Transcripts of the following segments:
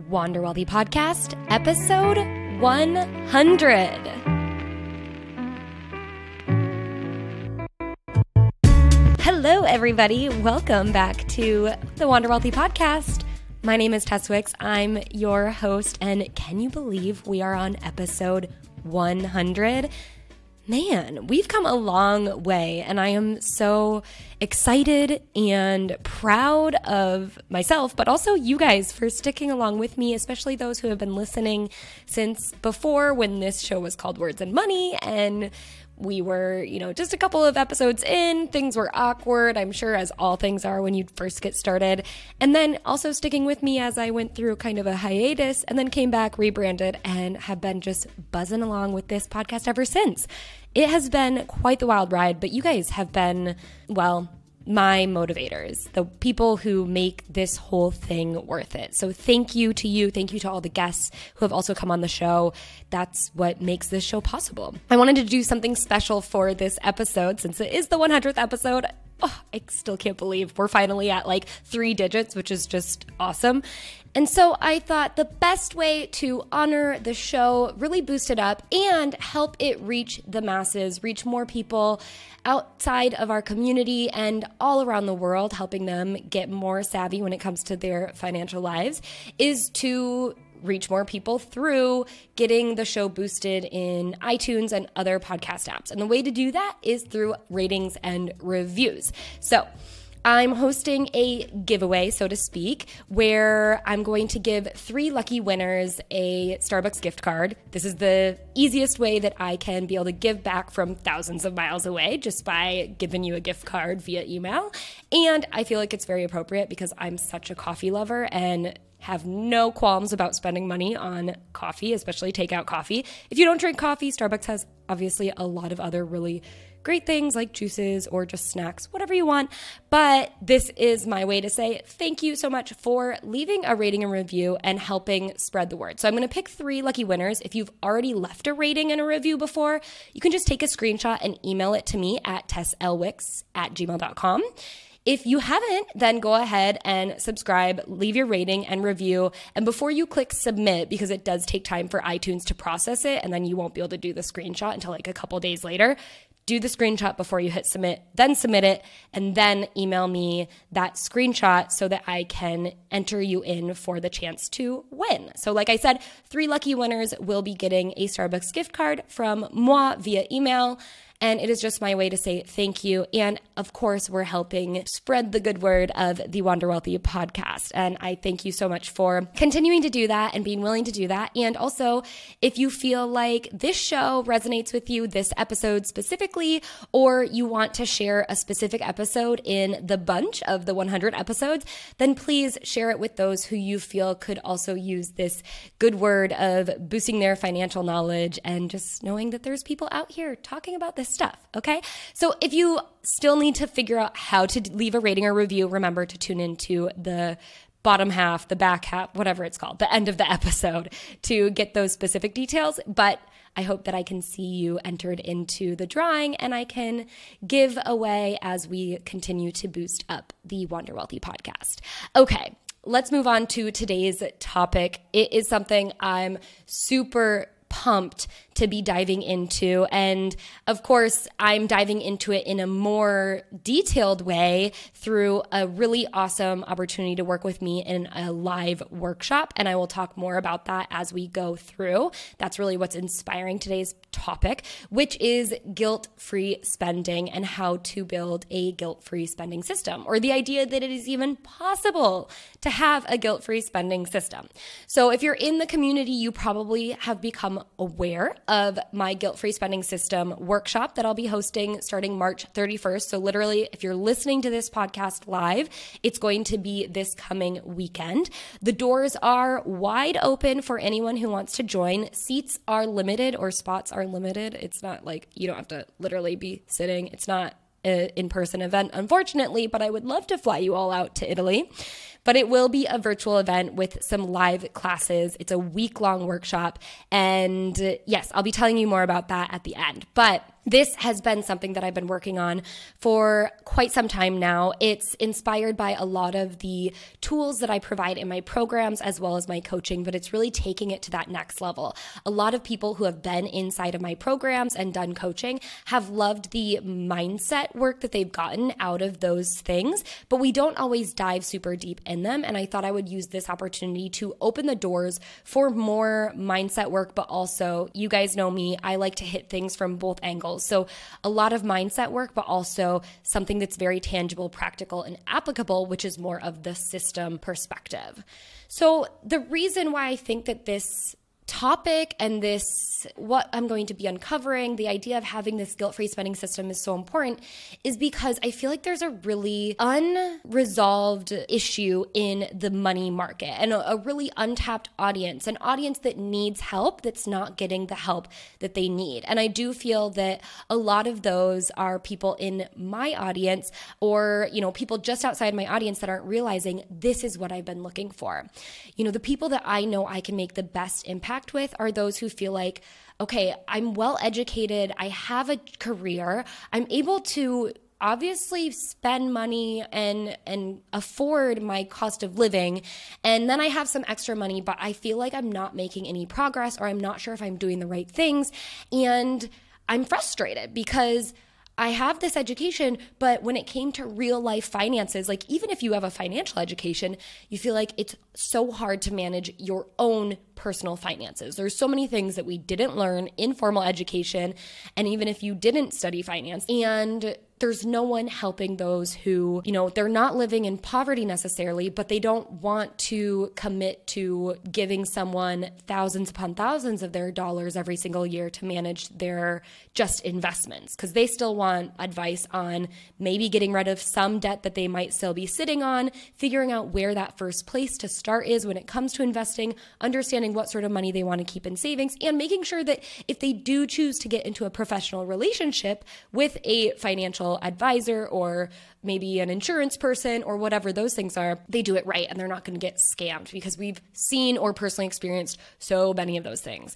Wander Wealthy Podcast, episode 100. Hello, everybody. Welcome back to the Wander Wealthy Podcast. My name is Tess Wicks. I'm your host, and can you believe we are on episode 100? Man, we've come a long way, and I am so excited and proud of myself, but also you guys for sticking along with me, especially those who have been listening since before when this show was called Words and Money, and we were, just a couple of episodes in, things were awkward, I'm sure, as all things are when you first get started. And then also sticking with me as I went through kind of a hiatus and then came back, rebranded, and have been just buzzing along with this podcast ever since. It has been quite the wild ride, but you guys have been, well, my motivators, the people who make this whole thing worth it. So thank you to you. Thank you to all the guests who have also come on the show. That's what makes this show possible. I wanted to do something special for this episode since it is the 100th episode. Oh, I still can't believe we're finally at like 3 digits, which is just awesome. And so I thought the best way to honor the show, really boost it up, and help it reach the masses, reach more people outside of our community and all around the world, helping them get more savvy when it comes to their financial lives, is to reach more people through getting the show boosted in iTunes and other podcast apps. And the way to do that is through ratings and reviews. So I'm hosting a giveaway, so to speak, where I'm going to give 3 lucky winners a Starbucks gift card. This is the easiest way that I can be able to give back from thousands of miles away, just by giving you a gift card via email. And I feel like it's very appropriate because I'm such a coffee lover and have no qualms about spending money on coffee, especially takeout coffee. If you don't drink coffee, Starbucks has obviously a lot of other really great things like juices or just snacks, whatever you want. But this is my way to say thank you so much for leaving a rating and review and helping spread the word. So I'm going to pick 3 lucky winners. If you've already left a rating and a review before, you can just take a screenshot and email it to me at tesslwicks@gmail.com. If you haven't, then go ahead and subscribe, leave your rating and review. And before you click submit, because it does take time for iTunes to process it, and then you won't be able to do the screenshot until like a couple days later, do the screenshot before you hit submit, then submit it, and then email me that screenshot so that I can enter you in for the chance to win. So like I said, 3 lucky winners will be getting a Starbucks gift card from moi via email. And it is just my way to say thank you. And of course, we're helping spread the good word of the Wander Wealthy podcast. And I thank you so much for continuing to do that and being willing to do that. And also, if you feel like this show resonates with you, this episode specifically, or you want to share a specific episode in the bunch of the 100 episodes, then please share it with those who you feel could also use this good word of boosting their financial knowledge and just knowing that there's people out here talking about this stuff, okay? So if you still need to figure out how to leave a rating or review, remember to tune into the bottom half, the back half, whatever it's called, the end of the episode to get those specific details. But I hope that I can see you entered into the drawing and I can give away as we continue to boost up the Wander Wealthy podcast. Okay, let's move on to today's topic. It is something I'm super pumped to be diving into. And of course, I'm diving into it in a more detailed way through a really awesome opportunity to work with me in a live workshop. And I will talk more about that as we go through. That's really what's inspiring today's topic, which is guilt-free spending and how to build a guilt-free spending system, or the idea that it is even possible to have a guilt-free spending system. So if you're in the community, you probably have become aware of my guilt-free spending system workshop that I'll be hosting starting March 31st. So literally, if you're listening to this podcast live, it's going to be this coming weekend. The doors are wide open for anyone who wants to join. Seats are limited, or spots are limited. It's not like you don't have to literally be sitting. It's not an in-person event, unfortunately, but I would love to fly you all out to Italy. but it will be a virtual event with some live classes. It's a week-long workshop. And yes, I'll be telling you more about that at the end. But this has been something that I've been working on for quite some time now. It's inspired by a lot of the tools that I provide in my programs as well as my coaching, but it's really taking it to that next level. A lot of people who have been inside of my programs and done coaching have loved the mindset work that they've gotten out of those things, but we don't always dive super deep in them. And I thought I would use this opportunity to open the doors for more mindset work, but also, you guys know me, I like to hit things from both angles. So a lot of mindset work, but also something that's very tangible, practical, and applicable, which is more of the system perspective. So the reason why I think that this topic and this, what I'm going to be uncovering, the idea of having this guilt-free spending system is so important is because I feel like there's a really unresolved issue in the money market and a really untapped audience, an audience that needs help that's not getting the help that they need. And I do feel that a lot of those are people in my audience or, people just outside my audience that aren't realizing this is what I've been looking for. The people that I know I can make the best impact with are those who feel like, okay, I'm well educated, I have a career, I'm able to obviously spend money and afford my cost of living, and then I have some extra money, but I feel like I'm not making any progress or I'm not sure if I'm doing the right things, and I'm frustrated because I have this education, but when it came to real life finances, like even if you have a financial education, you feel like it's so hard to manage your own personal finances. There's so many things that we didn't learn in formal education, and even if you didn't study finance, and there's no one helping those who, they're not living in poverty necessarily, but they don't want to commit to giving someone thousands upon thousands of their dollars every single year to manage their just investments, because they still want advice on maybe getting rid of some debt that they might still be sitting on, figuring out where that first place to start is when it comes to investing, understanding what sort of money they want to keep in savings, and making sure that if they do choose to get into a professional relationship with a financial advisor or maybe an insurance person or whatever those things are, they do it right and they're not going to get scammed, because we've seen or personally experienced so many of those things.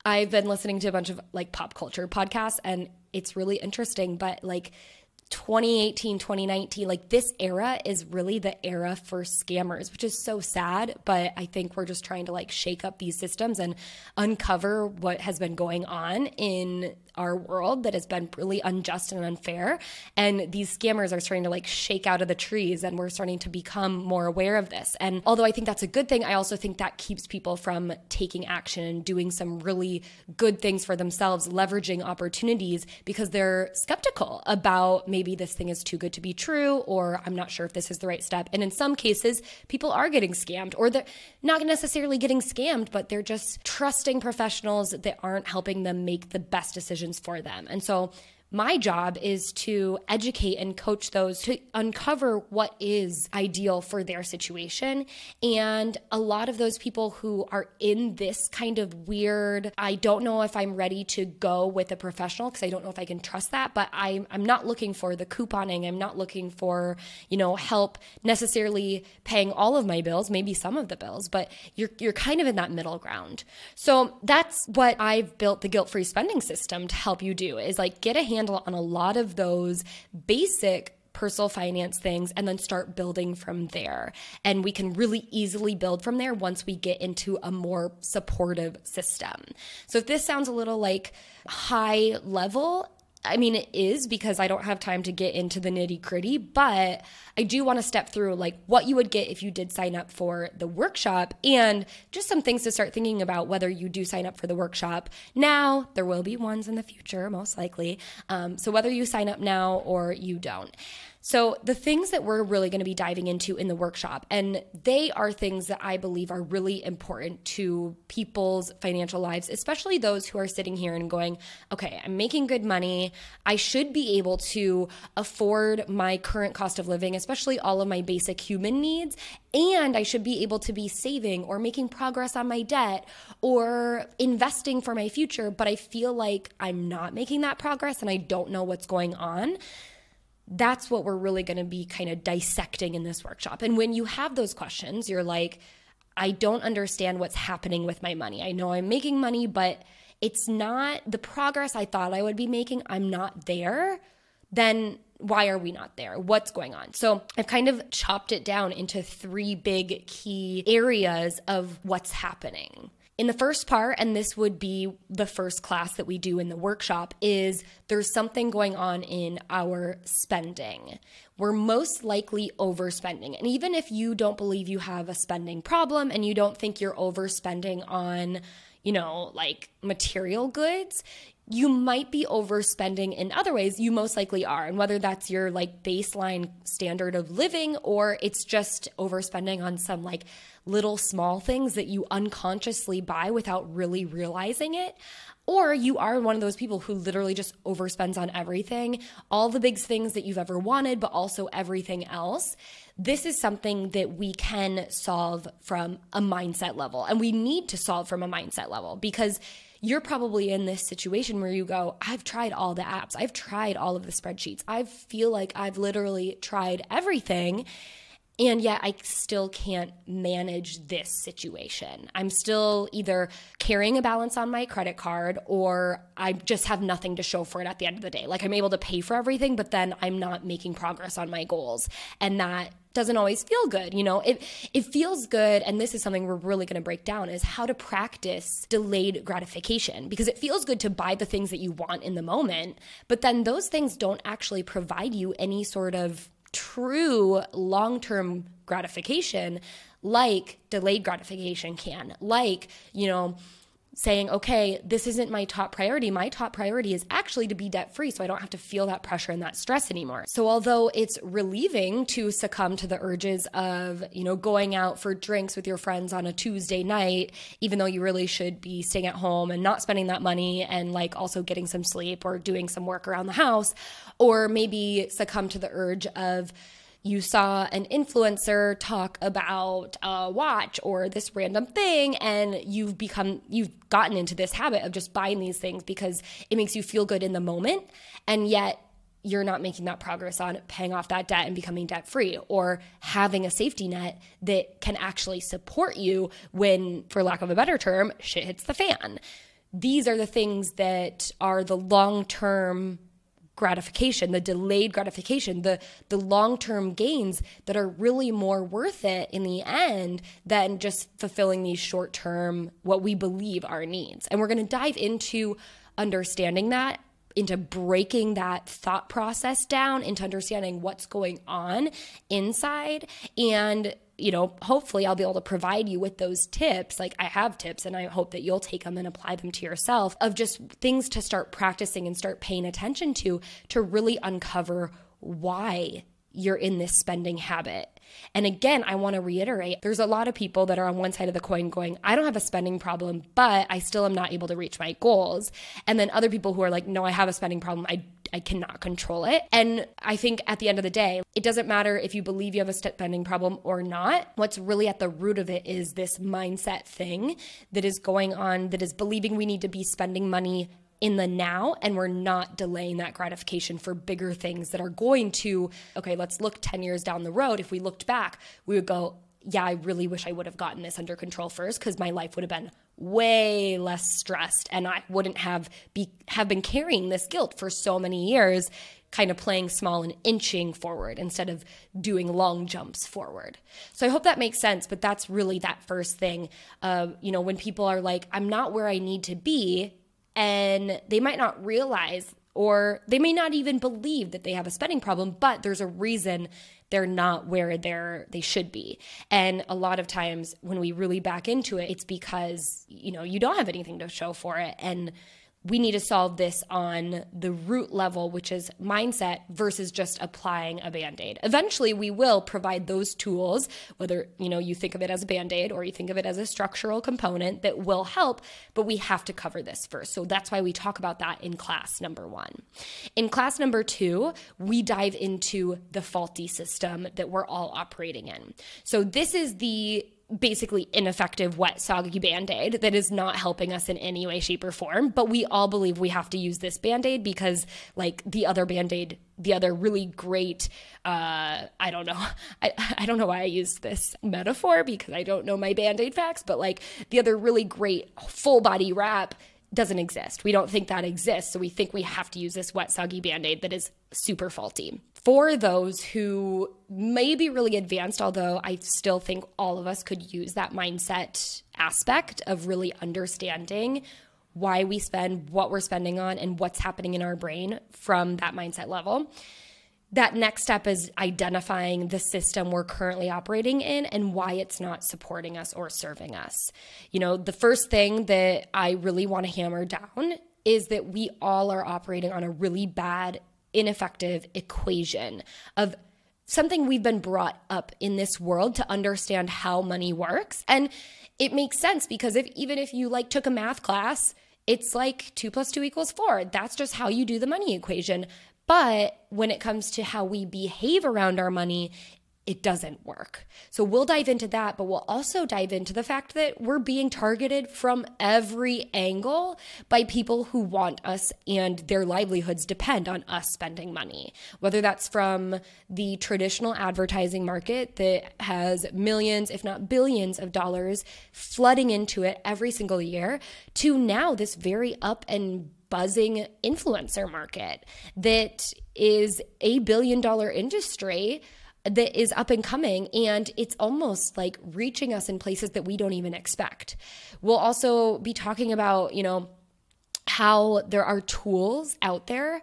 I've been listening to a bunch of pop culture podcasts and it's really interesting, but 2018, 2019, this era is really the era for scammers, which is so sad, but I think we're just trying to shake up these systems and uncover what has been going on in our world that has been really unjust and unfair. And these scammers are starting to shake out of the trees, and we're starting to become more aware of this. And although I think that's a good thing, I also think that keeps people from taking action and doing some really good things for themselves, leveraging opportunities, because they're skeptical about maybe this thing is too good to be true, or I'm not sure if this is the right step. And in some cases, people are getting scammed, or they're not necessarily getting scammed, but they're just trusting professionals that aren't helping them make the best decisions for them. And so my job is to educate and coach those to uncover what is ideal for their situation. And a lot of those people who are in this kind of weird, I don't know if I'm ready to go with a professional because I don't know if I can trust that, but I'm not looking for the couponing. I'm not looking for, help necessarily paying all of my bills, maybe some of the bills, but you're kind of in that middle ground. So that's what I've built the guilt-free spending system to help you do, is get a handle on a lot of those basic personal finance things and then start building from there. And we can really easily build from there once we get into a more supportive system. So if this sounds a little high level, I mean, it is, because I don't have time to get into the nitty gritty, but I do want to step through what you would get if you did sign up for the workshop, and just some things to start thinking about whether you do sign up for the workshop now. There will be ones in the future, most likely. So whether you sign up now or you don't. So the things that we're really going to be diving into in the workshop, and they are things that I believe are really important to people's financial lives, especially those who are sitting here and going, okay, I'm making good money. I should be able to afford my current cost of living, especially all of my basic human needs. And I should be able to be saving or making progress on my debt or investing for my future, but I feel like I'm not making that progress and I don't know what's going on. that's what we're really going to be kind of dissecting in this workshop. And when you have those questions, you're like, I don't understand what's happening with my money. I know I'm making money, but it's not the progress I thought I would be making. I'm not there. Then why are we not there? What's going on? So I've kind of chopped it down into 3 big key areas of what's happening. In the first part, and this would be the first class that we do in the workshop, is there's something going on in our spending. We're most likely overspending. And even if you don't believe you have a spending problem and you don't think you're overspending on, like material goods, you might be overspending in other ways. You most likely are. And whether that's your like baseline standard of living, or it's just overspending on some like little small things that you unconsciously buy without really realizing it, or you are one of those people who literally just overspends on everything, all the big things that you've ever wanted, but also everything else. This is something that we can solve from a mindset level, and we need to solve from a mindset level, because you're probably in this situation where you go, I've tried all the apps, I've tried all of the spreadsheets, I feel like I've literally tried everything, and yet I still can't manage this situation. I'm still either carrying a balance on my credit card, or I just have nothing to show for it at the end of the day. Like I'm able to pay for everything, but then I'm not making progress on my goals. And that doesn't always feel good. It feels good. And this is something we're really going to break down, is how to practice delayed gratification, because it feels good to buy the things that you want in the moment, but then those things don't actually provide you any sort of true long-term gratification like delayed gratification can. Like, saying, okay, this isn't my top priority. My top priority is actually to be debt-free so I don't have to feel that pressure and that stress anymore. So although it's relieving to succumb to the urges of, going out for drinks with your friends on a Tuesday night, even though you really should be staying at home and not spending that money and like also getting some sleep or doing some work around the house, or maybe succumb to the urge of you saw an influencer talk about a watch or this random thing, and you've gotten into this habit of just buying these things because it makes you feel good in the moment, and yet you're not making that progress on paying off that debt and becoming debt-free, or having a safety net that can actually support you when, for lack of a better term, shit hits the fan. These are the things that are the long-term gratification, the delayed gratification, the long-term gains that are really more worth it in the end than just fulfilling these short-term, what we believe are needs. And we're going to dive into understanding that, into breaking that thought process down, into understanding what's going on inside. And hopefully I'll be able to provide you with those tips. Like I have tips, and I hope that you'll take them and apply them to yourself, of just things to start practicing and start paying attention to really uncover why you're in this spending habit. And again, I want to reiterate, there's a lot of people that are on one side of the coin going, I don't have a spending problem, but I still am not able to reach my goals. And then other people who are like, no, I have a spending problem. I cannot control it. And I think at the end of the day, it doesn't matter if you believe you have a spending problem or not. What's really at the root of it is this mindset thing that is going on, that is believing we need to be spending money in the now, and we're not delaying that gratification for bigger things that are going to, okay, let's look 10 years down the road. If we looked back, we would go, yeah, I really wish I would have gotten this under control first, because my life would have been way less stressed, and I wouldn't have been carrying this guilt for so many years, kind of playing small and inching forward instead of doing long jumps forward. So I hope that makes sense, but that's really that first thing. When people are like, I'm not where I need to be, and they might not realize, or they may not even believe that they have a spending problem, but there's a reason they're not where they should be. And a lot of times when we really back into it, it's because, you don't have anything to show for it. And we need to solve this on the root level, which is mindset, versus just applying a Band-Aid. Eventually, we will provide those tools, whether you think of it as a Band-Aid or you think of it as a structural component that will help, but we have to cover this first. So that's why we talk about that in class number 1. In class number 2, we dive into the faulty system that we're all operating in. So this is the basically ineffective, wet, soggy Band-Aid that is not helping us in any way, shape, or form. But we all believe we have to use this Band-Aid because like the other Band-Aid, the other really great, I don't know why I use this metaphor because I don't know my Band-Aid facts, but like the other really great full body wrap doesn't exist. We don't think that exists. So we think we have to use this wet, soggy Band-Aid that is super faulty. For those who may be really advanced, although I still think all of us could use that mindset aspect of really understanding why we spend, what we're spending on, and what's happening in our brain from that mindset level. That next step is identifying the system we're currently operating in and why it's not supporting us or serving us. You know, the first thing that I really want to hammer down is that we all are operating on a really bad, ineffective equation of something we've been brought up in this world to understand how money works. And it makes sense because even if you like took a math class, it's like 2 + 2 = 4. That's just how you do the money equation. But when it comes to how we behave around our money, it doesn't work. So we'll dive into that, but we'll also dive into the fact that we're being targeted from every angle by people who want us and their livelihoods depend on us spending money. Whether that's from the traditional advertising market that has millions, if not billions of dollars flooding into it every single year, to now this very up and buzzing influencer market that is a $1 billion industry that is up and coming, and it's almost like reaching us in places that we don't even expect. We'll also be talking about, you know, how there are tools out there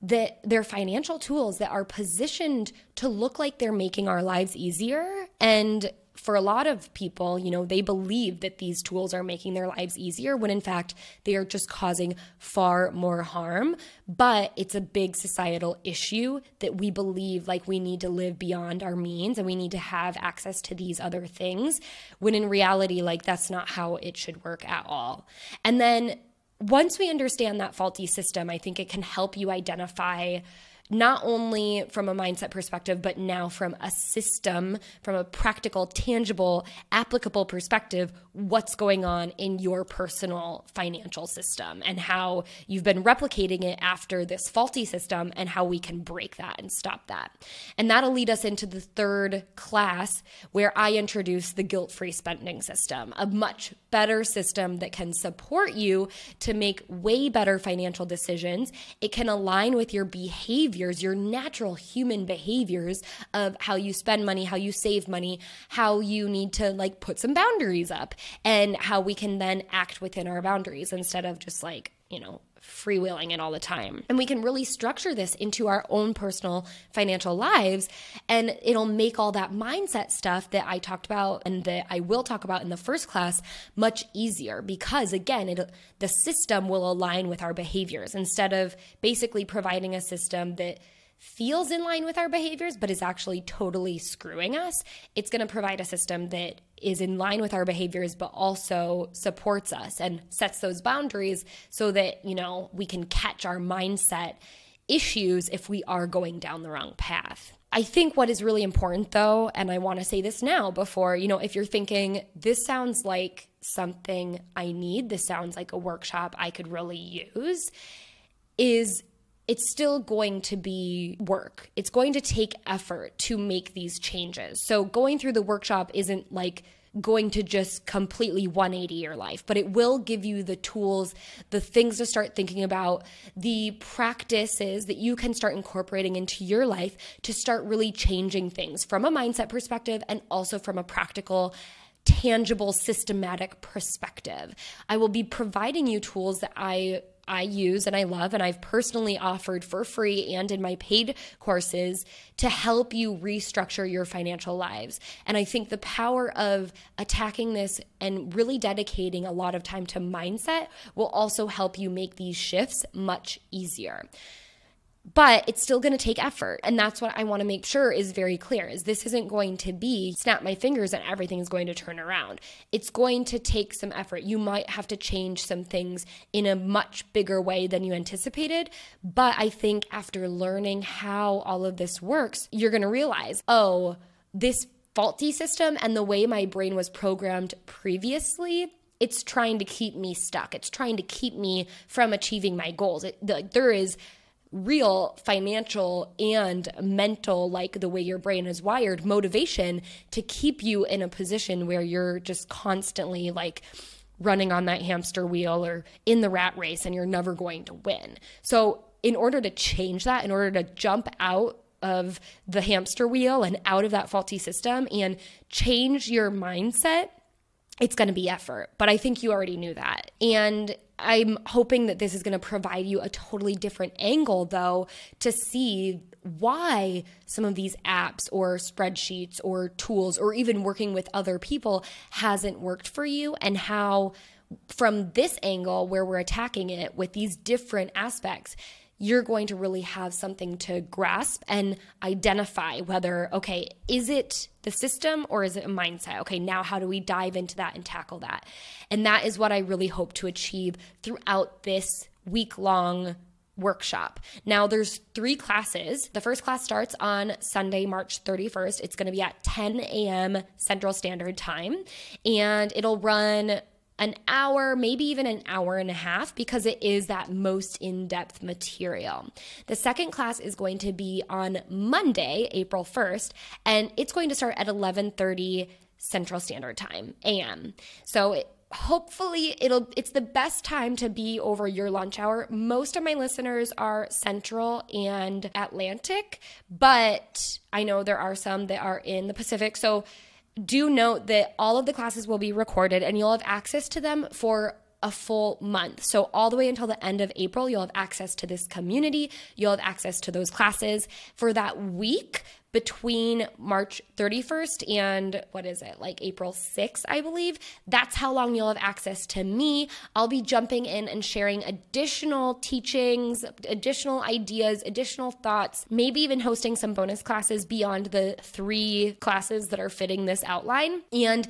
that they're financial tools that are positioned to look like they're making our lives easier. And for a lot of people, you know, they believe that these tools are making their lives easier when in fact they are just causing far more harm. But it's a big societal issue that we believe like we need to live beyond our means and we need to have access to these other things, when in reality, like that's not how it should work at all. And then once we understand that faulty system, I think it can help you identify not only from a mindset perspective, but now from a system, from a practical, tangible, applicable perspective, what's going on in your personal financial system and how you've been replicating it after this faulty system and how we can break that and stop that. And that'll lead us into the third class where I introduce the guilt-free spending system, a much better system that can support you to make way better financial decisions. It can align with your behavior, your natural human behaviors of how you spend money, how you save money, how you need to like put some boundaries up, and how we can then act within our boundaries instead of just like, you know, freewheeling it all the time. And we can really structure this into our own personal financial lives, and it'll make all that mindset stuff that I talked about and that I will talk about in the first class much easier because, again, the system will align with our behaviors instead of basically providing a system that feels in line with our behaviors but is actually totally screwing us. It's going to provide a system that is in line with our behaviors but also supports us and sets those boundaries so that, you know, we can catch our mindset issues if we are going down the wrong path. I think what is really important though, and I want to say this now before, you know, if you're thinking this sounds like something I need, this sounds like a workshop I could really use, is it's still going to be work. It's going to take effort to make these changes. So going through the workshop isn't like going to just completely 180 your life, but it will give you the tools, the things to start thinking about, the practices that you can start incorporating into your life to start really changing things from a mindset perspective and also from a practical, tangible, systematic perspective. I will be providing you tools that I use and I love and I've personally offered for free and in my paid courses to help you restructure your financial lives. And I think the power of attacking this and really dedicating a lot of time to mindset will also help you make these shifts much easier. But it's still going to take effort. And that's what I want to make sure is very clear, is this isn't going to be snap my fingers and everything is going to turn around. It's going to take some effort. You might have to change some things in a much bigger way than you anticipated. But I think after learning how all of this works, you're going to realize, oh, this faulty system and the way my brain was programmed previously, it's trying to keep me stuck. It's trying to keep me from achieving my goals. There is real financial and mental, like the way your brain is wired, motivation to keep you in a position where you're just constantly like running on that hamster wheel or in the rat race and you're never going to win. So in order to change that, in order to jump out of the hamster wheel and out of that faulty system and change your mindset, it's going to be effort. But I think you already knew that. And I'm hoping that this is going to provide you a totally different angle, though, to see why some of these apps or spreadsheets or tools or even working with other people hasn't worked for you, and how from this angle where we're attacking it with these different aspects, you're going to really have something to grasp and identify whether, okay, is it the system or is it a mindset? Okay, now how do we dive into that and tackle that? And that is what I really hope to achieve throughout this week-long workshop. Now, there's 3 classes. The first class starts on Sunday, March 31st. It's going to be at 10 a.m. Central Standard Time, and it'll run an hour, maybe even an hour and a half, because it is that most in-depth material. The second class is going to be on Monday, April 1st, and it's going to start at 11:30 Central Standard Time, a.m. So hopefully it's the best time to be over your lunch hour. Most of my listeners are Central and Atlantic, but I know there are some that are in the Pacific. So do note that all of the classes will be recorded and you'll have access to them for a full month. So all the way until the end of April, you'll have access to this community. You'll have access to those classes for that week between March 31st and April 6th, I believe. That's how long you'll have access to me. I'll be jumping in and sharing additional teachings, additional ideas, additional thoughts, maybe even hosting some bonus classes beyond the 3 classes that are fitting this outline. And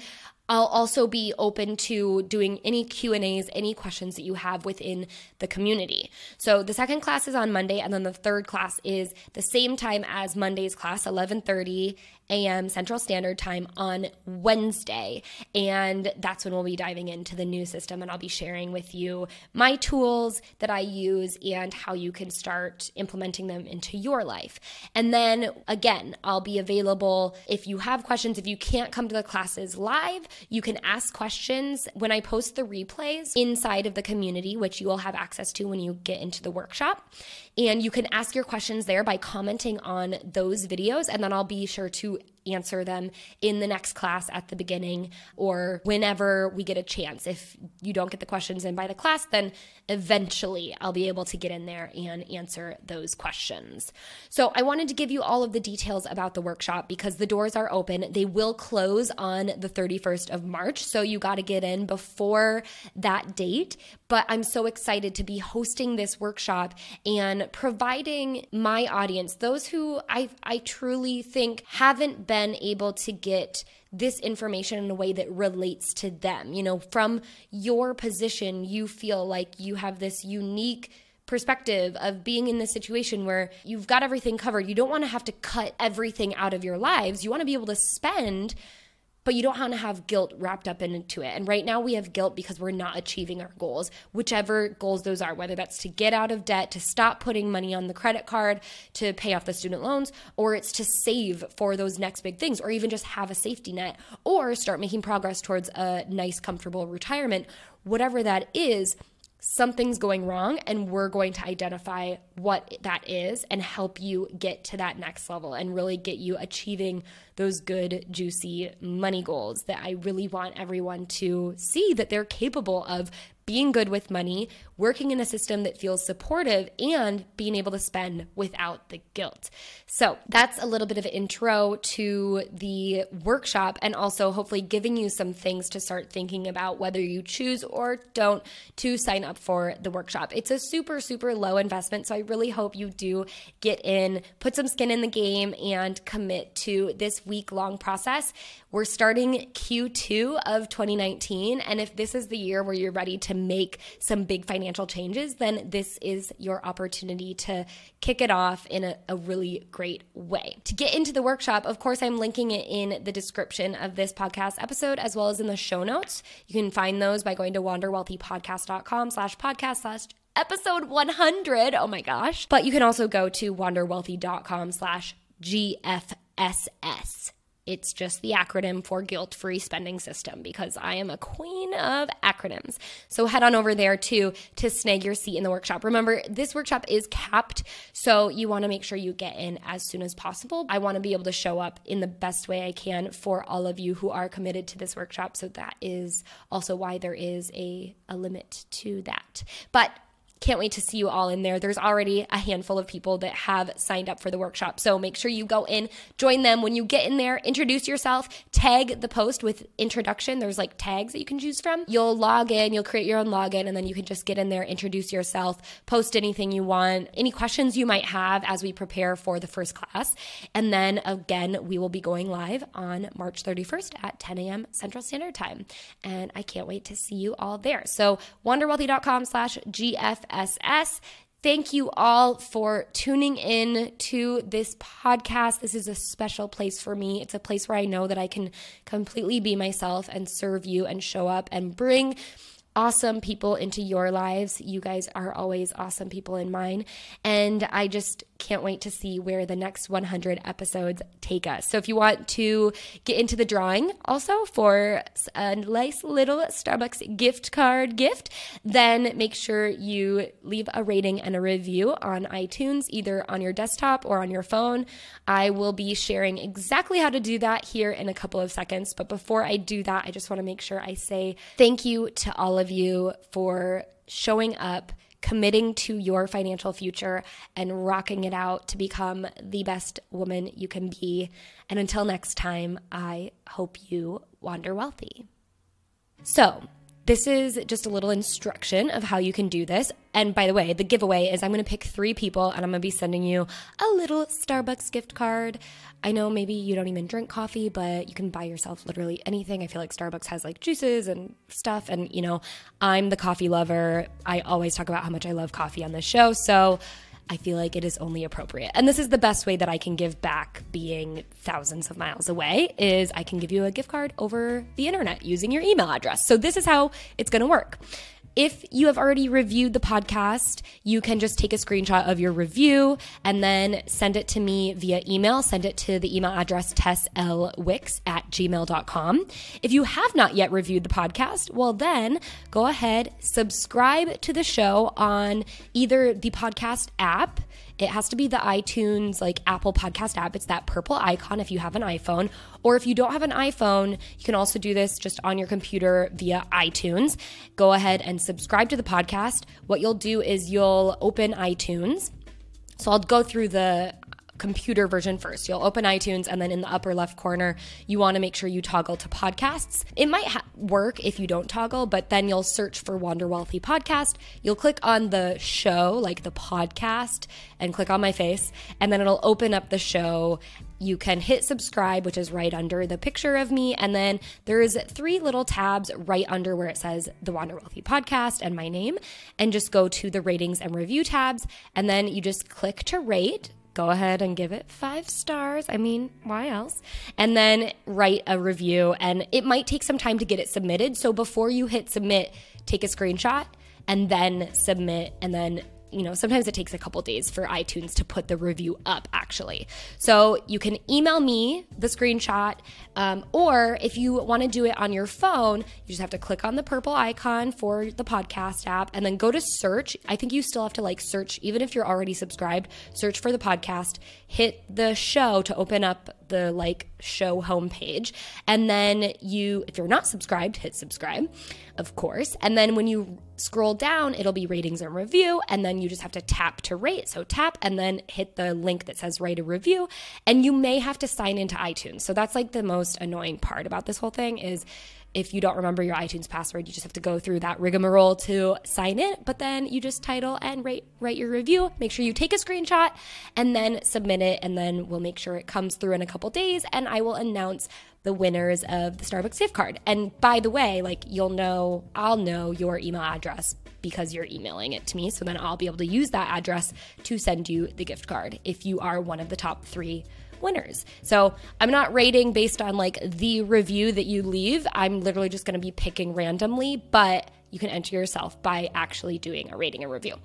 I'll also be open to doing any Q&As, any questions that you have within the community. So the second class is on Monday, and then the third class is the same time as Monday's class, 11:30 a.m. Central Standard Time on Wednesday. And that's when we'll be diving into the new system, and I'll be sharing with you my tools that I use and how you can start implementing them into your life. And then again, I'll be available if you have questions. If you can't come to the classes live, you can ask questions when I post the replays inside of the community, which you will have access to when you get into the workshop. And you can ask your questions there by commenting on those videos, and then I'll be sure to answer them in the next class at the beginning or whenever we get a chance. If you don't get the questions in by the class, then eventually I'll be able to get in there and answer those questions. So I wanted to give you all of the details about the workshop because the doors are open. They will close on the 31st of March, so you got to get in before that date. But I'm so excited to be hosting this workshop and providing my audience, those who I truly think haven't been able to get this information in a way that relates to them. You know, from your position, you feel like you have this unique perspective of being in this situation where you've got everything covered. You don't want to have to cut everything out of your lives. You want to be able to spend, but you don't want to have guilt wrapped up into it. And right now we have guilt because we're not achieving our goals, whichever goals those are, whether that's to get out of debt, to stop putting money on the credit card, to pay off the student loans, or it's to save for those next big things, or even just have a safety net, or start making progress towards a nice, comfortable retirement. Whatever that is, something's going wrong, and we're going to identify what that is and help you get to that next level and really get you achieving those good, juicy money goals that I really want everyone to see that they're capable of being good with money, working in a system that feels supportive, and being able to spend without the guilt. So that's a little bit of an intro to the workshop, and also hopefully giving you some things to start thinking about whether you choose or don't to sign up for the workshop. It's a super, super low investment, so I really hope you do get in, put some skin in the game, and commit to this week-long process. We're starting Q2 of 2019, and if this is the year where you're ready to make some big financial changes, then this is your opportunity to kick it off in a really great way. To get into the workshop, of course, I'm linking it in the description of this podcast episode as well as in the show notes. You can find those by going to wanderwealthypodcast.com/podcast/episode 100. Oh my gosh. But you can also go to wanderwealthy.com/GFSS. It's just the acronym for guilt-free spending system because I am a queen of acronyms. So head on over there to snag your seat in the workshop. Remember, this workshop is capped, so you want to make sure you get in as soon as possible. I want to be able to show up in the best way I can for all of you who are committed to this workshop. So that is also why there is a limit to that. But can't wait to see you all in there. There's already a handful of people that have signed up for the workshop. So make sure you go in, join them. When you get in there, introduce yourself, tag the post with introduction. There's like tags that you can choose from. You'll log in, you'll create your own login, and then you can just get in there, introduce yourself, post anything you want, any questions you might have as we prepare for the first class. And then again, we will be going live on March 31st at 10 a.m. Central Standard Time. And I can't wait to see you all there. So wanderwealthy.com/GFSS. Thank you all for tuning in to this podcast. This is a special place for me. It's a place where I know that I can completely be myself and serve you and show up and bring awesome people into your lives. You guys are always awesome people in mine. And I just can't wait to see where the next 100 episodes take us. So if you want to get into the drawing also for a nice little Starbucks gift card gift, then make sure you leave a rating and a review on iTunes, either on your desktop or on your phone. I will be sharing exactly how to do that here in a couple of seconds. But before I do that, I just want to make sure I say thank you to all of you for showing up, committing to your financial future, and rocking it out to become the best woman you can be. And until next time, I hope you wander wealthy. So, this is just a little instruction of how you can do this. And by the way, the giveaway is I'm going to pick 3 people and I'm going to be sending you a little Starbucks gift card. I know maybe you don't even drink coffee, but you can buy yourself literally anything. I feel like Starbucks has like juices and stuff. And, you know, I'm the coffee lover. I always talk about how much I love coffee on this show. So I feel like it is only appropriate. And this is the best way that I can give back, being thousands of miles away, is I can give you a gift card over the internet using your email address. So this is how it's going to work. If you have already reviewed the podcast, you can just take a screenshot of your review and then send it to me via email. Send it to the email address tesslwicks@gmail.com. If you have not yet reviewed the podcast, well then go ahead, subscribe to the show on either the podcast app. It has to be the iTunes, like Apple Podcast app. It's that purple icon if you have an iPhone. Or if you don't have an iPhone, you can also do this just on your computer via iTunes. Go ahead and subscribe to the podcast. What you'll do is you'll open iTunes. So I'll go through the computer version first. You'll open iTunes, and then in the upper left corner, you want to make sure you toggle to podcasts. It might work if you don't toggle, but then you'll search for Wander Wealthy Podcast. You'll click on the show, like the podcast, and click on my face, and then it'll open up the show. You can hit subscribe, which is right under the picture of me. And then there's 3 little tabs right under where it says the Wander Wealthy Podcast and my name, and just go to the ratings and review tabs. And then you just click to rate. Go ahead and give it 5 stars. I mean, why else? And then write a review, and it might take some time to get it submitted. So before you hit submit, take a screenshot and then submit, and then sometimes it takes a couple days for iTunes to put the review up, actually. So you can email me the screenshot, or if you want to do it on your phone, you just have to click on the purple icon for the podcast app and then go to search. I think you still have to search, even if you're already subscribed, search for the podcast, hit the show to open up the show homepage. And then if you're not subscribed, hit subscribe, of course. And then when you scroll down, it'll be ratings and review. And then you just have to tap to rate. So tap and then hit the link that says write a review. And you may have to sign into iTunes. So that's the most annoying part about this whole thing is if you don't remember your iTunes password, you just have to go through that rigmarole to sign in, but then you just title and write your review. Make sure you take a screenshot and then submit it, and then we'll make sure it comes through in a couple days, and I will announce the winners of the Starbucks gift card. And by the way, like, I'll know your email address because you're emailing it to me. So then I'll be able to use that address to send you the gift card if you are one of the top 3 winners. So I'm not rating based on like the review that you leave. I'm literally just going to be picking randomly, but you can enter yourself by actually doing a rating and review.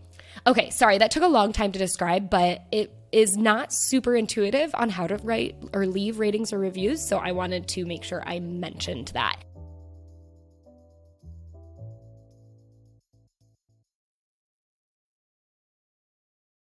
Okay, sorry, that took a long time to describe, but it is not super intuitive on how to write or leave ratings or reviews. So I wanted to make sure I mentioned that.